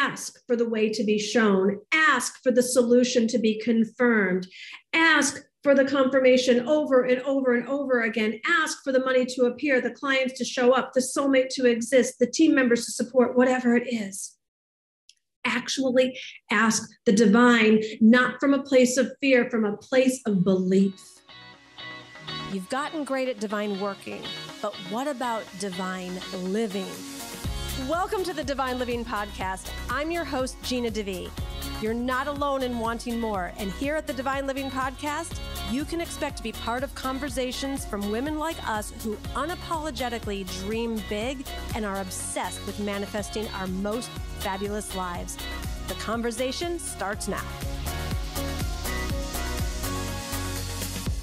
Ask for the way to be shown. Ask for the solution to be confirmed. Ask for the confirmation over and over and over again. Ask for the money to appear, the clients to show up, the soulmate to exist, the team members to support, whatever it is. Actually ask the divine, not from a place of fear, from a place of belief. You've gotten great at divine working, but what about divine living? Welcome to the Divine Living Podcast. I'm your host, Gina DeVee. You're not alone in wanting more. And here at the Divine Living Podcast, you can expect to be part of conversations from women like us who unapologetically dream big and are obsessed with manifesting our most fabulous lives. The conversation starts now.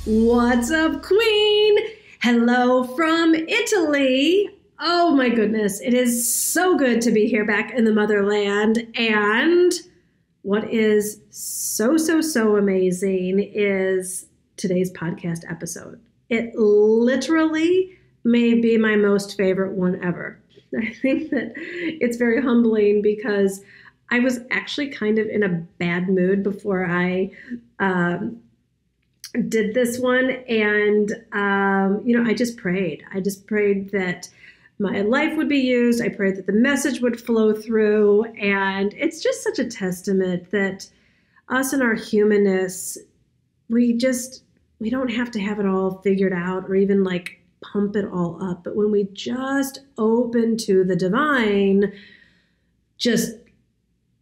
What's up, Queen? Hello from Italy. Oh my goodness, it is so good to be here back in the motherland. And what is so amazing is today's podcast episode. It literally may be my most favorite one ever. I think that it's very humbling because I was actually kind of in a bad mood before I did this one. And, I just prayed. I just prayed that my life would be used. I prayed that the message would flow through. And it's just such a testament that us and our humanness, we don't have to have it all figured out or even like pump it all up. But when we just open to the divine, just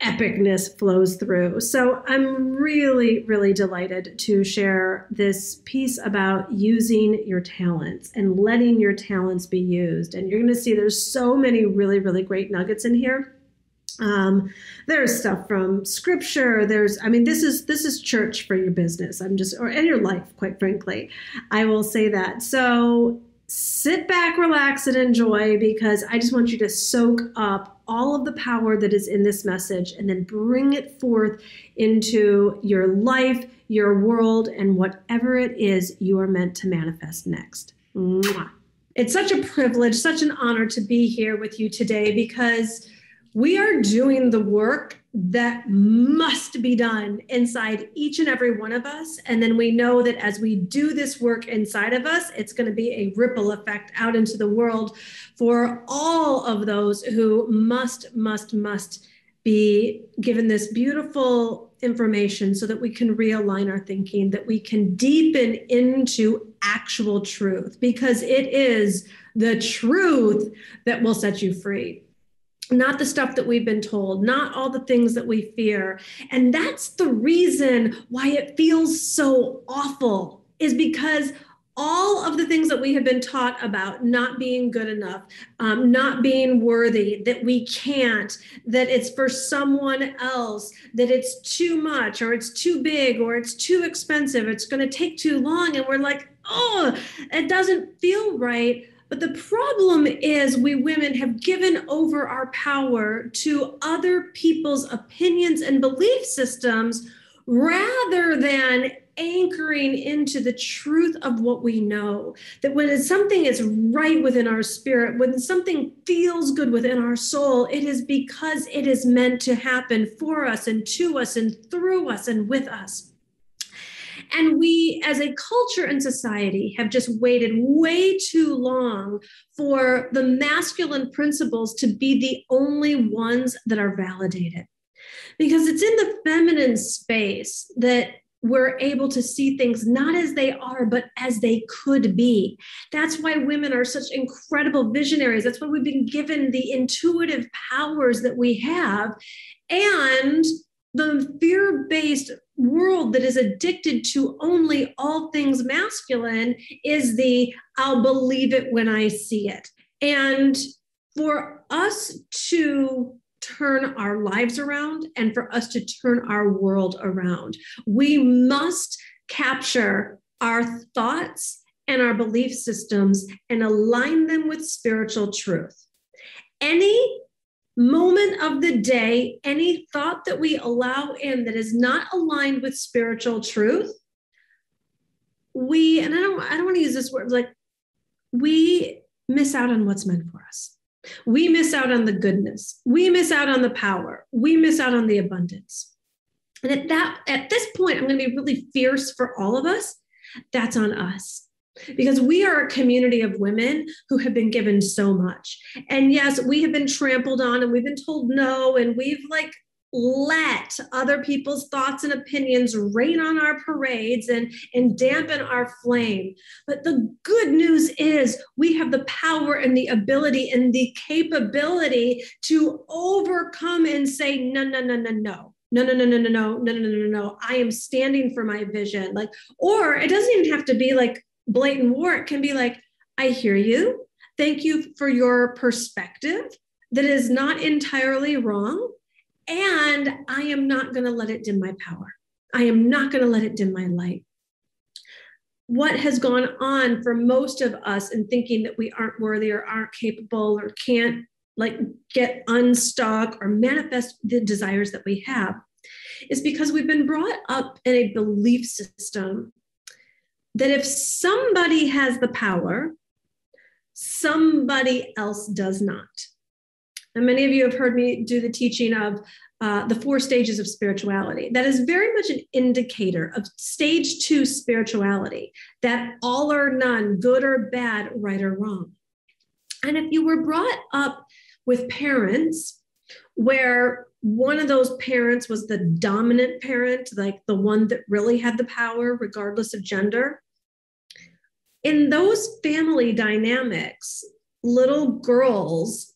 epicness flows through. So I'm really delighted to share this piece about using your talents and letting your talents be used. And you're going to see there's so many really great nuggets in here. There's stuff from scripture. This is church for your business. And your life, quite frankly. I will say that. So sit back, relax, and enjoy, because I just want you to soak up all of the power that is in this message and then bring it forth into your life, your world, and whatever it is you are meant to manifest next. Mwah. It's such a privilege, such an honor to be here with you today, because we are doing the work that must be done inside each and every one of us. And then we know that as we do this work inside of us, it's going to be a ripple effect out into the world for all of those who must be given this beautiful information so that we can realign our thinking, that we can deepen into actual truth, because it is the truth that will set you free. Not the stuff that we've been told, not all the things that we fear. And that's the reason why it feels so awful, is because all of the things that we have been taught about not being good enough, not being worthy, that we can't, that it's for someone else, that it's too much, or it's too big, or it's too expensive, it's going to take too long. And we're like, oh, it doesn't feel right. But the problem is we women have given over our power to other people's opinions and belief systems rather than anchoring into the truth of what we know. That when something is right within our spirit, when something feels good within our soul, it is because it is meant to happen for us and to us and through us and with us. And we, as a culture and society, have just waited way too long for the masculine principles to be the only ones that are validated. Because it's in the feminine space that we're able to see things not as they are, but as they could be. That's why women are such incredible visionaries. That's why we've been given the intuitive powers that we have. And the fear-based world that is addicted to only all things masculine is the I'll believe it when I see it. And for us to turn our lives around and for us to turn our world around, we must capture our thoughts and our belief systems and align them with spiritual truth. Any moment of the day, any thought that we allow in that is not aligned with spiritual truth, and I don't want to use this word, like we miss out on what's meant for us. We miss out on the goodness. We miss out on the power. We miss out on the abundance. And at this point, I'm going to be really fierce for all of us. That's on us. Because we are a community of women who have been given so much. And yes, we have been trampled on and we've been told no, and we've let other people's thoughts and opinions rain on our parades and dampen our flame. But the good news is we have the power and the ability and the capability to overcome and say, no, no, no, no, no. No, no, no, no, no, no, no, no, no, no, no. I am standing for my vision. Or it doesn't even have to be blatant war. It can be I hear you. Thank you for your perspective that is not entirely wrong. And I am not going to let it dim my power. I am not going to let it dim my light. What has gone on for most of us in thinking that we aren't worthy or aren't capable or can't get unstuck or manifest the desires that we have is because we've been brought up in a belief system that if somebody has the power, somebody else does not. And many of you have heard me do the teaching of the 4 stages of spirituality. That is very much an indicator of stage 2 spirituality, that all or none, good or bad, right or wrong. And if you were brought up with parents where one of those parents was the dominant parent, the one that really had the power, regardless of gender, in those family dynamics, little girls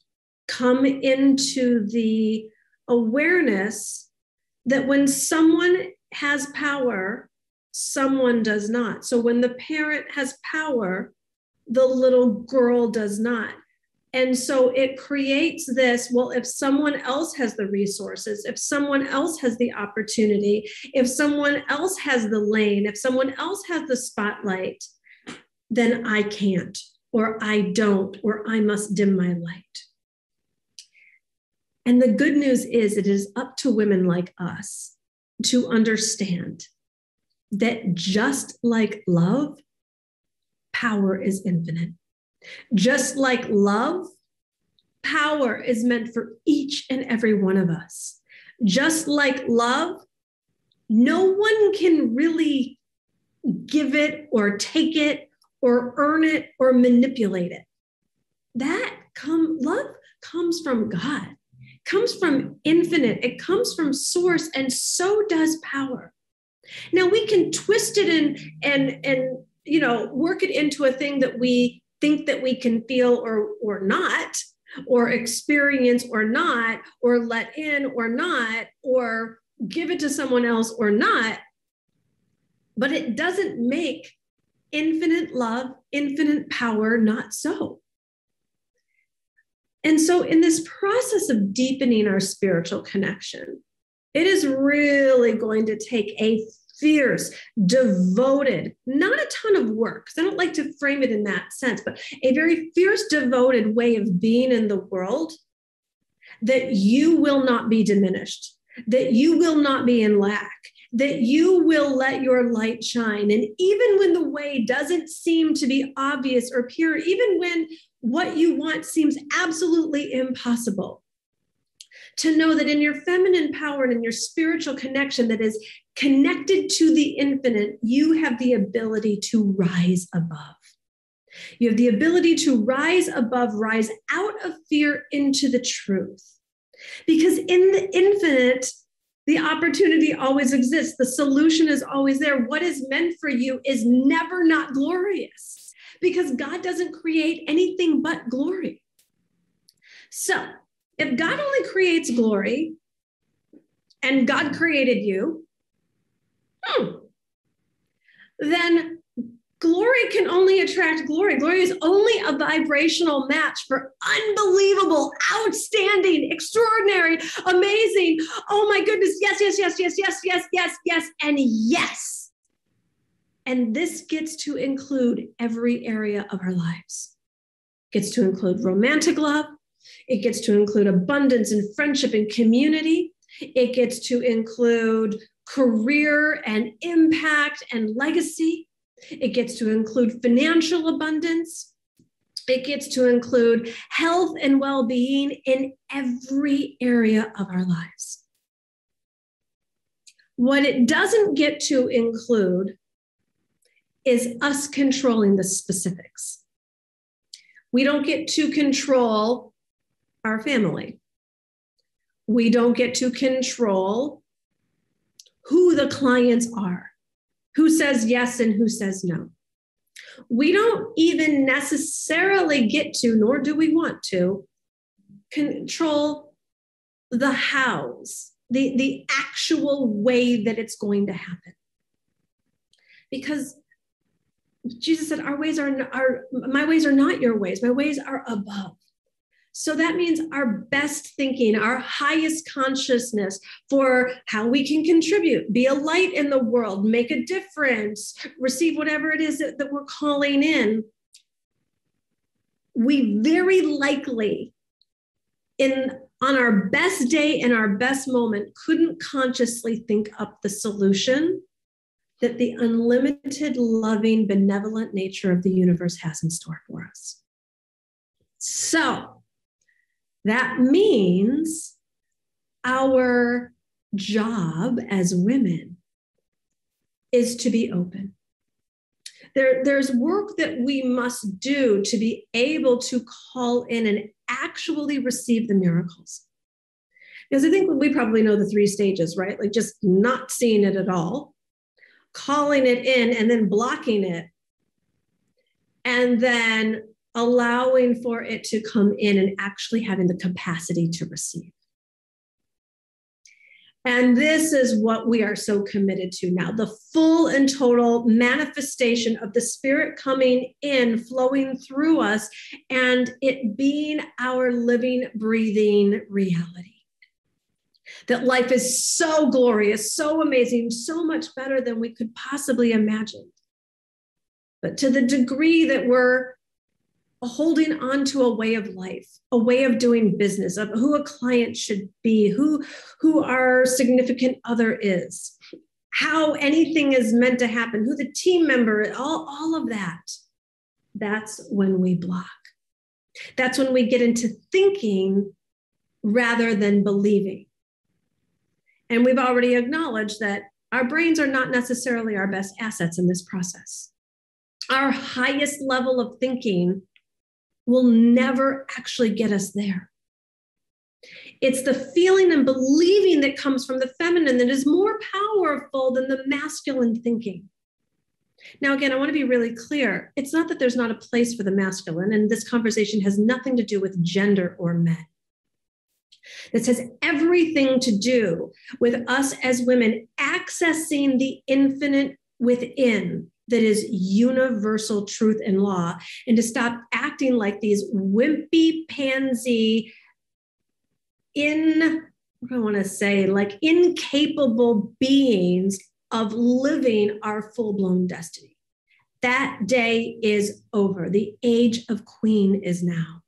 come into the awareness that when someone has power, someone does not. So when the parent has power, the little girl does not. And so it creates this, well, if someone else has the resources, if someone else has the opportunity, if someone else has the lane, if someone else has the spotlight, then I can't, or I don't, or I must dim my light. And the good news is it is up to women like us to understand that just like love, power is infinite. Just like love, power is meant for each and every one of us. Just like love, no one can really give it or take it or earn it or manipulate it. Love comes from God, comes from infinite, it comes from source, and so does power. Now we can twist it and work it into a thing that we think that we can feel or not, or experience or not, or let in or not, or give it to someone else or not. But it doesn't make infinite love, infinite power not so. And so in this process of deepening our spiritual connection, it is really going to take a fierce, devoted, not a ton of work, because I don't like to frame it in that sense, but a very fierce, devoted way of being in the world, that you will not be diminished, that you will not be in lack, that you will let your light shine. And even when the way doesn't seem to be obvious or pure, even when what you want seems absolutely impossible, to know that in your feminine power and in your spiritual connection that is connected to the infinite, you have the ability to rise above. You have the ability to rise above, rise out of fear into the truth. Because in the infinite, the opportunity always exists. The solution is always there. What is meant for you is never not glorious, because God doesn't create anything but glory. So if God only creates glory and God created you, then glory can only attract glory. Glory is only a vibrational match for unbelievable, outstanding, extraordinary, amazing. Oh my goodness. Yes, yes, yes, yes, yes, yes, yes, yes, and yes. And this gets to include every area of our lives. It gets to include romantic love. It gets to include abundance and friendship and community. It gets to include career and impact and legacy. It gets to include financial abundance. It gets to include health and well-being in every area of our lives. What it doesn't get to include is us controlling the specifics. We don't get to control our family. We don't get to control who the clients are, who says yes and who says no. We don't even necessarily get to, nor do we want to, control the hows, the actual way that it's going to happen. Because Jesus said, my ways are not your ways. My ways are above. So that means our best thinking, our highest consciousness for how we can contribute, be a light in the world, make a difference, receive whatever it is that we're calling in. We very likely, on our best day and our best moment, couldn't consciously think up the solution that the unlimited, loving, benevolent nature of the universe has in store for us. So that means our job as women is to be open. There's work that we must do to be able to call in and actually receive the miracles. Because I think we probably know the 3 stages, right? Like just not seeing it at all, calling it in and then blocking it, and then allowing for it to come in and actually having the capacity to receive. And this is what we are so committed to now, the full and total manifestation of the Spirit coming in, flowing through us, and it being our living, breathing reality. That life is so glorious, so amazing, so much better than we could possibly imagine. But to the degree that we're holding on to a way of life, a way of doing business, of who a client should be, who our significant other is, how anything is meant to happen, who the team member is, all of that, that's when we block. That's when we get into thinking rather than believing. And we've already acknowledged that our brains are not necessarily our best assets in this process. Our highest level of thinking will never actually get us there. It's the feeling and believing that comes from the feminine that is more powerful than the masculine thinking. Now, again, I want to be really clear. It's not that there's not a place for the masculine, and this conversation has nothing to do with gender or men. This has everything to do with us as women accessing the infinite within that is universal truth and law, and to stop acting like these wimpy, pansy, incapable beings of living our full-blown destiny. That day is over. The age of queen is now.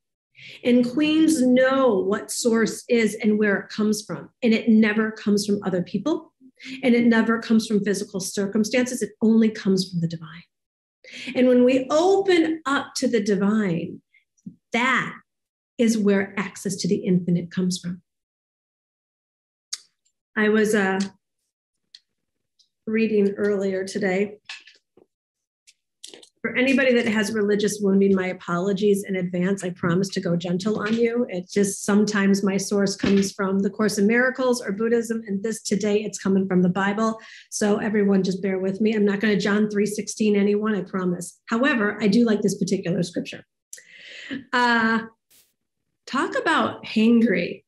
And queens know what source is and where it comes from. And it never comes from other people. And it never comes from physical circumstances. It only comes from the divine. And when we open up to the divine, that is where access to the infinite comes from. I was reading earlier today. For anybody that has religious wounding, my apologies in advance. I promise to go gentle on you. It's just sometimes my source comes from the Course in Miracles or Buddhism, and this today it's coming from the Bible. So everyone just bear with me. I'm not going to John 3:16 anyone, I promise. However, I do like this particular scripture. Talk about hangry.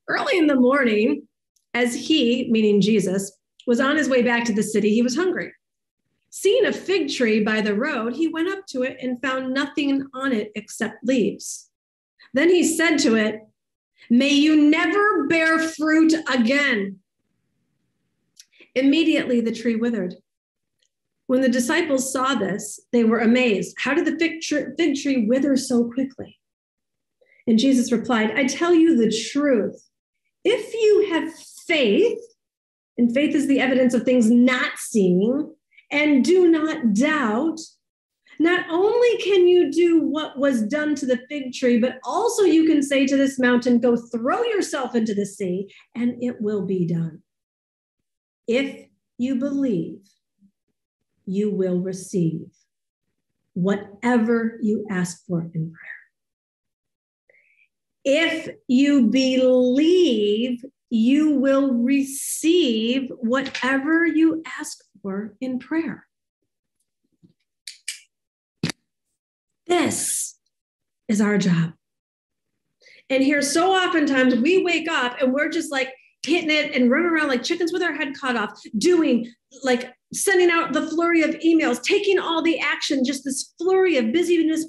Early in the morning, as he, meaning Jesus, was on his way back to the city, he was hungry. Seeing a fig tree by the road, he went up to it and found nothing on it except leaves. Then he said to it, "May you never bear fruit again." Immediately the tree withered. When the disciples saw this, they were amazed. How did the fig tree wither so quickly? And Jesus replied, "I tell you the truth. If you have faith, and faith is the evidence of things not seen, and do not doubt, Not only can you do what was done to the fig tree, but also you can say to this mountain, go throw yourself into the sea, and it will be done. If you believe, you will receive whatever you ask for in prayer. If you believe, you will receive whatever you ask for in prayer. This is our job. And here, so oftentimes we wake up and we're just like hitting it and running around like chickens with our head cut off, doing like sending out the flurry of emails, taking all the action, just this flurry of busyness.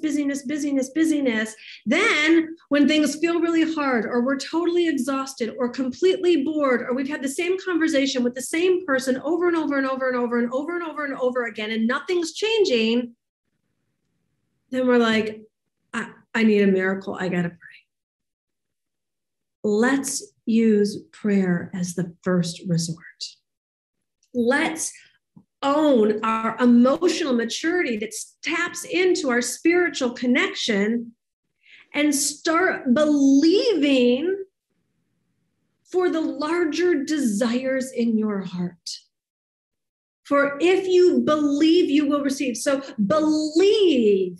Then when things feel really hard, or we're totally exhausted or completely bored, or we've had the same conversation with the same person over and over and over and over and over and over and over again, and nothing's changing, then we're like, I need a miracle. I got to pray. Let's use prayer as the first resort. Let's own our emotional maturity that taps into our spiritual connection and start believing for the larger desires in your heart. For if you believe, you will receive. So believe,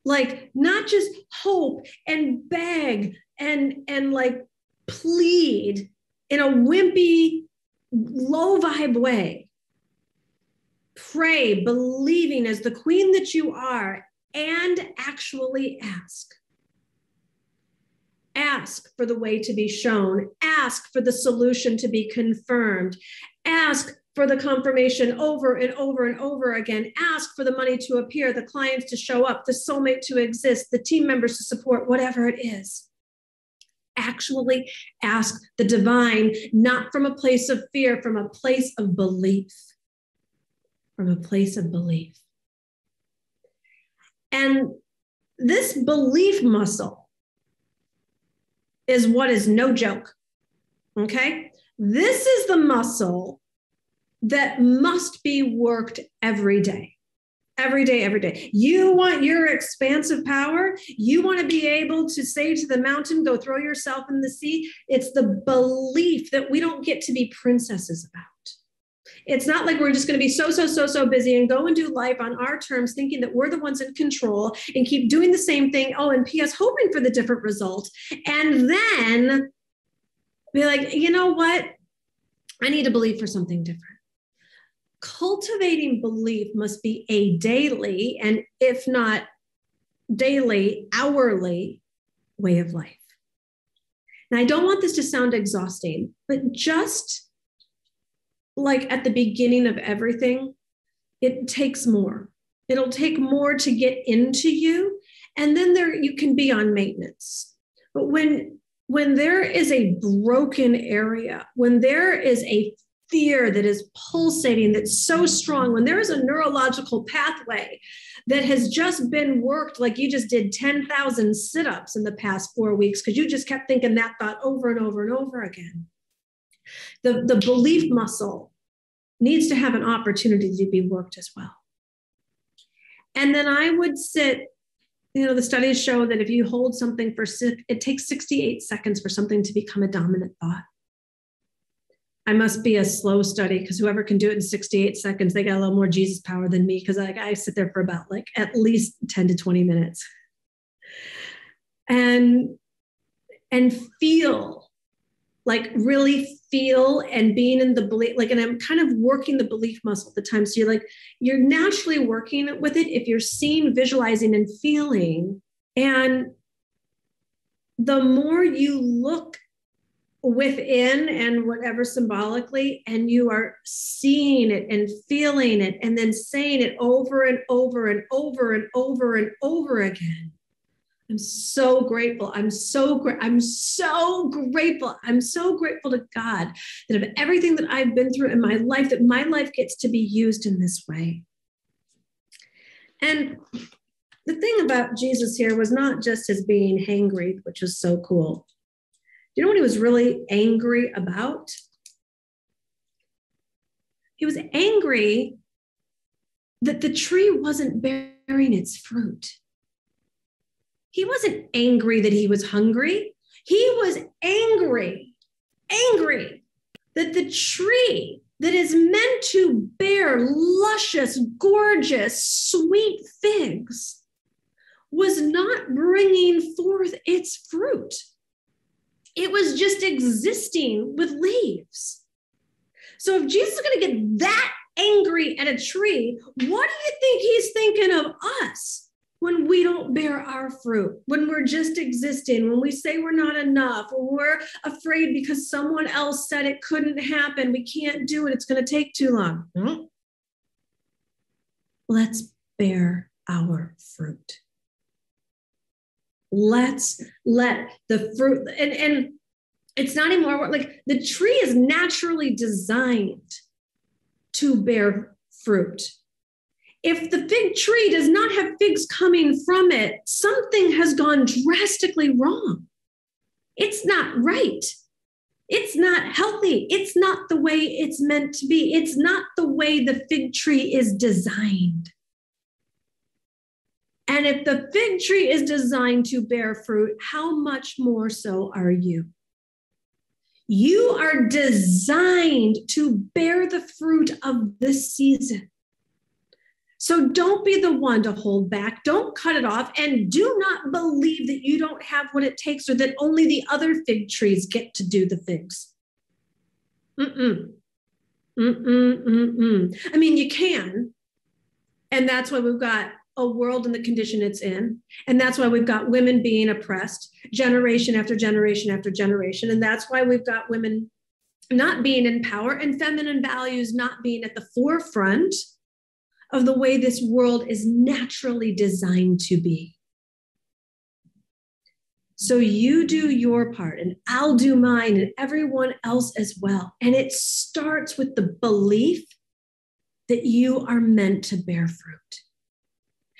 like not just hope and beg and like plead in a wimpy, low vibe way. Pray, believing as the queen that you are, and actually ask. Ask for the way to be shown. Ask for the solution to be confirmed. Ask for the confirmation over and over and over again. Ask for the money to appear, the clients to show up, the soulmate to exist, the team members to support, whatever it is. Actually ask the divine, not from a place of fear, from a place of belief. From a place of belief. And this belief muscle is what is no joke, okay? This is the muscle that must be worked every day. Every day, every day. You want your expansive power. You want to be able to say to the mountain, go throw yourself in the sea. It's the belief that we don't get to be princesses about. It's not like we're just going to be so busy and go and do life on our terms, thinking that we're the ones in control and keep doing the same thing. Oh, and P.S. hoping for the different result. And then be like, you know what? I need to believe for something different. Cultivating belief must be a daily, and if not daily, hourly way of life. Now, I don't want this to sound exhausting, but just like at the beginning of everything, it takes more. It'll take more to get into you, and then there you can be on maintenance. But when there is a broken area, when there is a fear that is pulsating, that's so strong, when there is a neurological pathway that has just been worked, like you just did 10,000 sit-ups in the past 4 weeks because you just kept thinking that thought over and over and over again. The belief muscle needs to have an opportunity to be worked as well. And then I would sit, the studies show that if you hold something it takes 68 seconds for something to become a dominant thought. I must be a slow study because whoever can do it in 68 seconds, they got a little more Jesus power than me, because I sit there for about like at least 10 to 20 minutes and feel, like really feel, and being in the belief, like, and I'm kind of working the belief muscle at the time. So you're naturally working with it if you're seeing, visualizing, and feeling. And the more you look within and whatever symbolically, and you are seeing it and feeling it and then saying it over and over and over and over and over again. I'm so grateful. I'm so grateful. I'm so grateful to God that of everything that I've been through in my life, that my life gets to be used in this way. And the thing about Jesus here was not just his being hangry, which is so cool. Do you know what he was really angry about? He was angry that the tree wasn't bearing bearing its fruit. He wasn't angry that he was hungry. He was angry that the tree that is meant to bear luscious, gorgeous, sweet figs was not bringing forth its fruit. It was just existing with leaves. So if Jesus is going to get that angry at a tree, what do you think he's thinking of us when we don't bear our fruit, when we're just existing, when we say we're not enough, when we're afraid because someone else said it couldn't happen, we can't do it, it's going to take too long? Let's bear our fruit. Let's let the fruit, and it's not anymore like the tree is naturally designed to bear fruit. If the fig tree does not have figs coming from it, something has gone drastically wrong. It's not right. It's not healthy. It's not the way it's meant to be. It's not the way the fig tree is designed. And if the fig tree is designed to bear fruit, how much more so are you? You are designed to bear the fruit of this season. So don't be the one to hold back. Don't cut it off. And do not believe that you don't have what it takes or that only the other fig trees get to do the figs. I mean, you can. And that's why we've got a world in the condition it's in. And that's why we've got women being oppressed generation after generation after generation. And that's why we've got women not being in power and feminine values not being at the forefront of the way this world is naturally designed to be. So you do your part and I'll do mine and everyone else as well. And it starts with the belief that you are meant to bear fruit.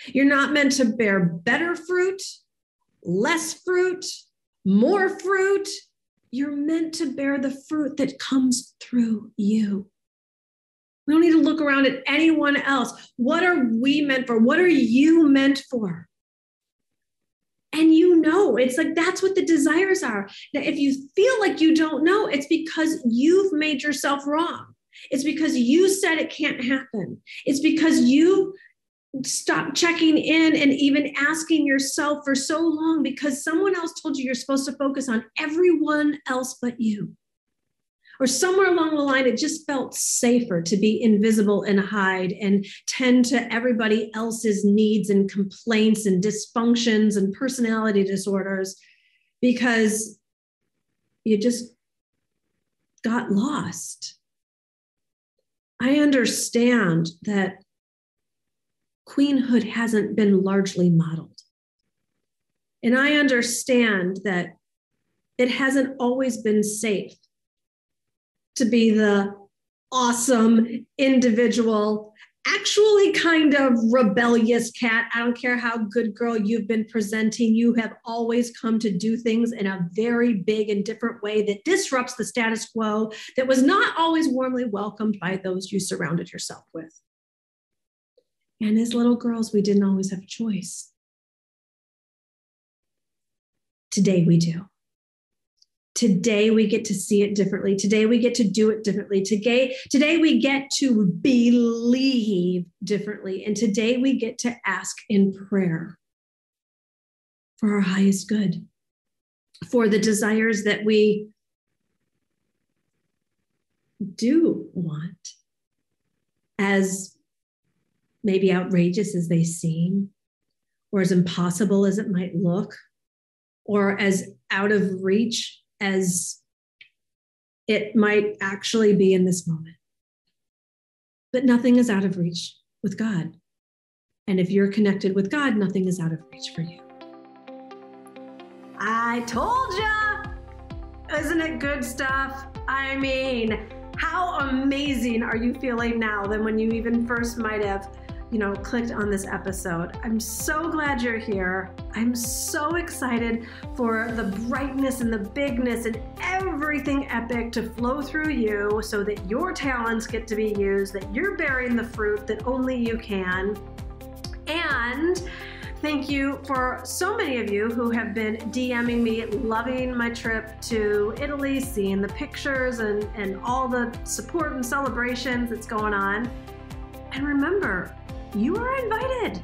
You're not meant to bear better fruit, less fruit, more fruit. You're meant to bear the fruit that comes through you. We don't need to look around at anyone else. What are we meant for? What are you meant for? And you know, it's like that's what the desires are. Now, if you feel like you don't know, it's because you've made yourself wrong. It's because you said it can't happen. It's because you stopped checking in and even asking yourself for so long because someone else told you you're supposed to focus on everyone else but you. Or somewhere along the line, it just felt safer to be invisible and hide and tend to everybody else's needs and complaints and dysfunctions and personality disorders because you just got lost. I understand that queenhood hasn't been largely modeled. And I understand that it hasn't always been safe to be the awesome individual, actually kind of rebellious cat. I don't care how good girl you've been presenting, you have always come to do things in a very big and different way that disrupts the status quo that was not always warmly welcomed by those you surrounded yourself with. And as little girls, we didn't always have a choice. Today we do. Today we get to see it differently. Today we get to do it differently. Today we get to believe differently. And today we get to ask in prayer for our highest good, for the desires that we do want, as maybe outrageous as they seem, or as impossible as it might look, or as out of reach as it might actually be in this moment. But nothing is out of reach with God. And if you're connected with God, nothing is out of reach for you. I told ya! Isn't it good stuff? I mean, how amazing are you feeling now than when you even first might have clicked on this episode? I'm so glad you're here. I'm so excited for the brightness and the bigness and everything epic to flow through you so that your talents get to be used, that you're bearing the fruit that only you can. And And thank you for so many of you who have been DMing me, loving my trip to Italy, seeing the pictures and all the support and celebrations that's going on. And remember, you are invited.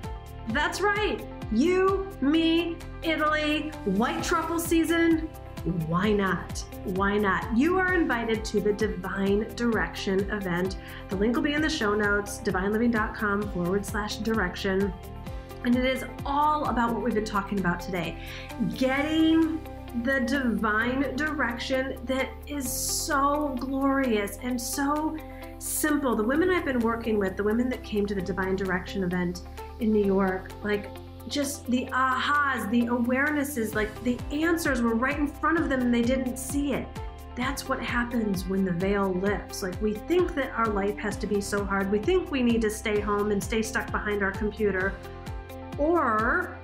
That's right. You, me, Italy, white truffle season. Why not? Why not? You are invited to the Divine Direction event. The link will be in the show notes, divineliving.com/direction. And it is all about what we've been talking about today. Getting the divine direction that is so glorious and so simple. The women I've been working with, the women that came to the Divine Direction event in New York, like just the ahas, the awarenesses, like the answers were right in front of them and they didn't see it. That's what happens when the veil lifts. Like we think that our life has to be so hard. We think we need to stay home and stay stuck behind our computer. Or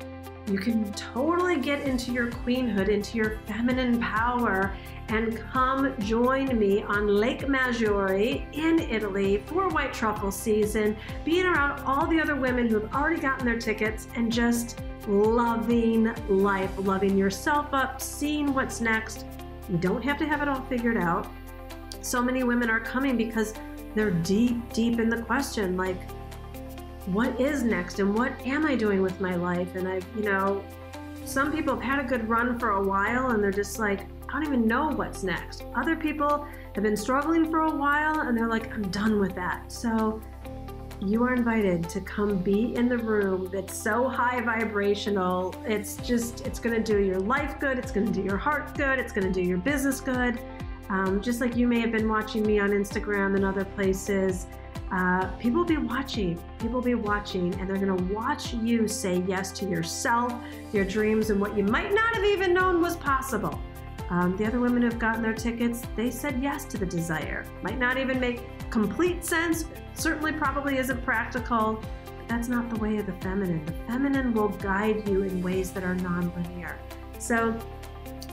you can totally get into your queenhood, into your feminine power, and come join me on Lake Maggiore in Italy for white truffle season, being around all the other women who have already gotten their tickets and just loving life, loving yourself up, seeing what's next. You don't have to have it all figured out. So many women are coming because they're deep, deep in the question, like, what is next and what am I doing with my life? And some people have had a good run for a while and they're just like, I don't even know what's next. Other people have been struggling for a while and they're like, I'm done with that. So you are invited to come be in the room that's so high vibrational. It's going to do your life good. It's going to do your heart good. It's going to do your business good. Just like you may have been watching me on Instagram and other places. People will be watching, and they're going to watch you say yes to yourself, your dreams, and what you might not have even known was possible. The other women who've gotten their tickets, they said yes to the desire. Might not even make complete sense, certainly probably isn't practical, but that's not the way of the feminine. The feminine will guide you in ways that are non-linear. So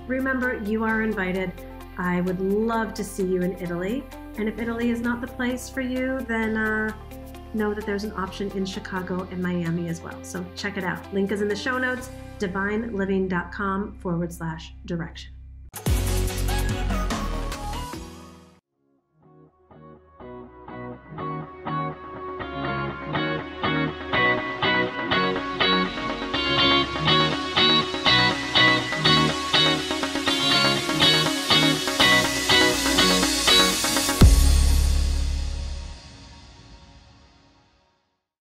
remember, you are invited. I would love to see you in Italy. And if Italy is not the place for you, then know that there's an option in Chicago and Miami as well. So check it out. Link is in the show notes, divineliving.com/direction.